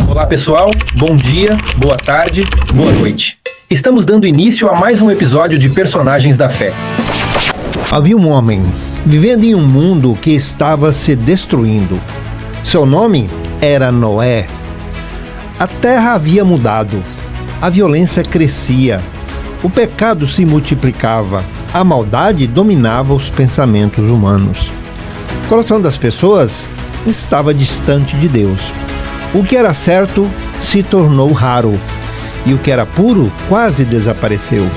Olá pessoal, bom dia, boa tarde, boa noite. Estamos dando início a mais um episódio de Personagens da Fé. Havia um homem vivendo em um mundo que estava se destruindo. Seu nome era Noé. A terra havia mudado, a violência crescia, o pecado se multiplicava, a maldade dominava os pensamentos humanos. O coração das pessoas estava distante de Deus. O que era certo se tornou raro, e o que era puro quase desapareceu.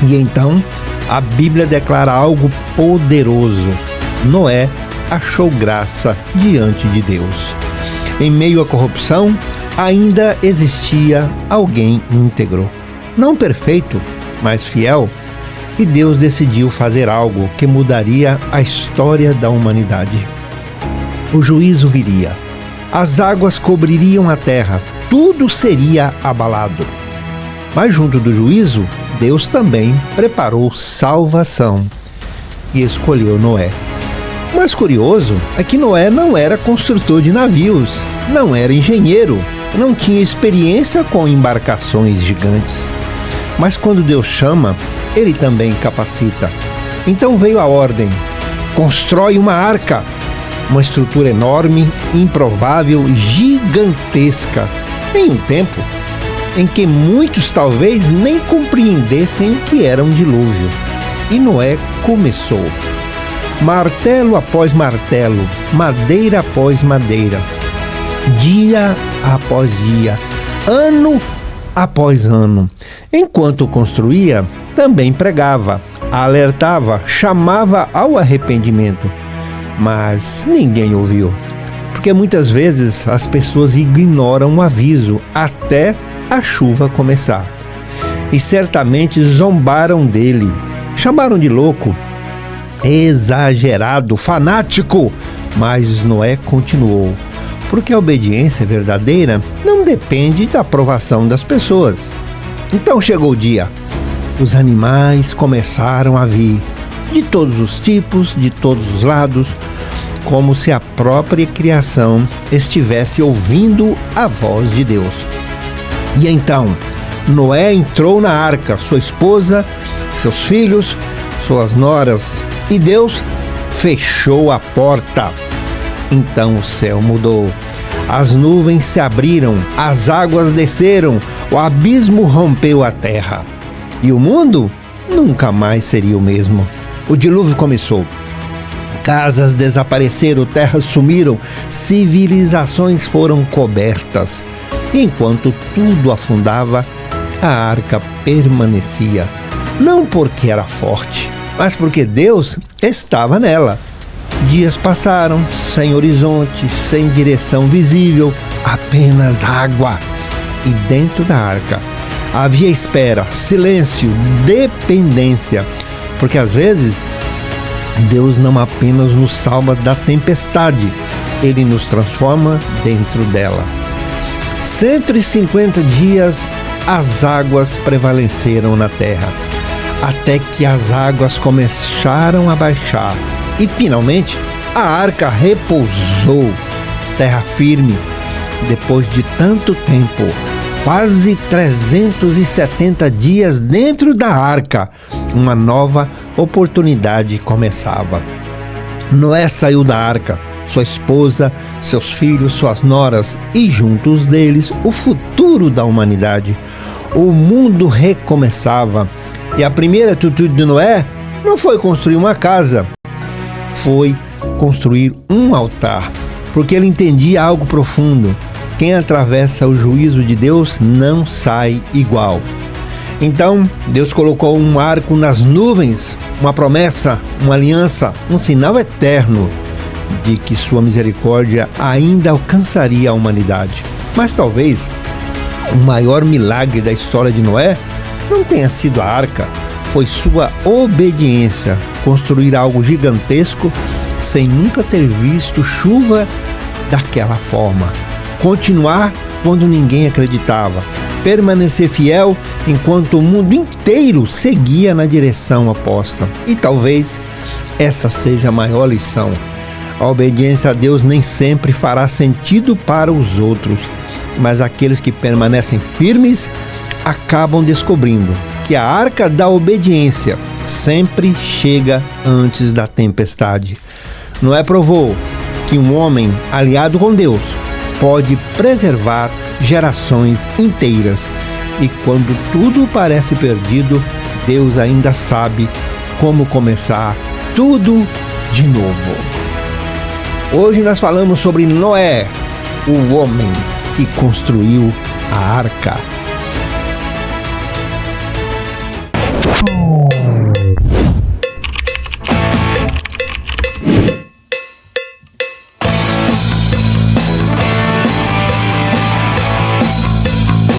E então, a Bíblia declara algo poderoso. Noé achou graça diante de Deus. Em meio à corrupção, ainda existia alguém íntegro. Não perfeito, mas fiel. E Deus decidiu fazer algo que mudaria a história da humanidade. O juízo viria. As águas cobririam a terra, tudo seria abalado. Mas junto do juízo, Deus também preparou salvação e escolheu Noé. O mais curioso é que Noé não era construtor de navios, não era engenheiro, não tinha experiência com embarcações gigantes. Mas quando Deus chama, Ele também capacita. Então veio a ordem: constrói uma arca. Uma estrutura enorme, improvável, gigantesca, em um tempo em que muitos talvez nem compreendessem o que era um dilúvio. E Noé começou. Martelo após martelo, madeira após madeira, dia após dia, ano após ano. Enquanto construía, também pregava, alertava, chamava ao arrependimento. Mas ninguém ouviu, porque muitas vezes as pessoas ignoram o aviso até a chuva começar. E certamente zombaram dele, chamaram de louco, exagerado, fanático. Mas Noé continuou, porque a obediência verdadeira não depende da aprovação das pessoas. Então chegou o dia, os animais começaram a vir, de todos os tipos, de todos os lados, como se a própria criação estivesse ouvindo a voz de Deus. E então, Noé entrou na arca, sua esposa, seus filhos, suas noras, e Deus fechou a porta. Então o céu mudou, as nuvens se abriram, as águas desceram, o abismo rompeu a terra. E o mundo nunca mais seria o mesmo. O dilúvio começou. Casas desapareceram, terras sumiram, civilizações foram cobertas. E enquanto tudo afundava, a arca permanecia. Não porque era forte, mas porque Deus estava nela. Dias passaram, sem horizonte, sem direção visível, apenas água. E dentro da arca havia espera, silêncio, dependência. Porque às vezes, Deus não apenas nos salva da tempestade, Ele nos transforma dentro dela. 150 dias as águas prevaleceram na terra, até que as águas começaram a baixar. E finalmente, a arca repousou, terra firme, depois de tanto tempo. Quase 370 dias dentro da arca, uma nova oportunidade começava. Noé saiu da arca, sua esposa, seus filhos, suas noras e juntos deles o futuro da humanidade. O mundo recomeçava e a primeira atitude de Noé não foi construir uma casa, foi construir um altar, porque ele entendia algo profundo. Quem atravessa o juízo de Deus não sai igual. Então, Deus colocou um arco nas nuvens, uma promessa, uma aliança, um sinal eterno de que sua misericórdia ainda alcançaria a humanidade. Mas talvez o maior milagre da história de Noé não tenha sido a arca, foi sua obediência, construir algo gigantesco sem nunca ter visto chuva daquela forma. Continuar quando ninguém acreditava, permanecer fiel enquanto o mundo inteiro seguia na direção oposta. E talvez essa seja a maior lição. A obediência a Deus nem sempre fará sentido para os outros, mas aqueles que permanecem firmes acabam descobrindo que a arca da obediência sempre chega antes da tempestade. Noé provou que um homem aliado com Deus pode preservar gerações inteiras. E quando tudo parece perdido, Deus ainda sabe como começar tudo de novo. Hoje nós falamos sobre Noé, o homem que construiu a arca.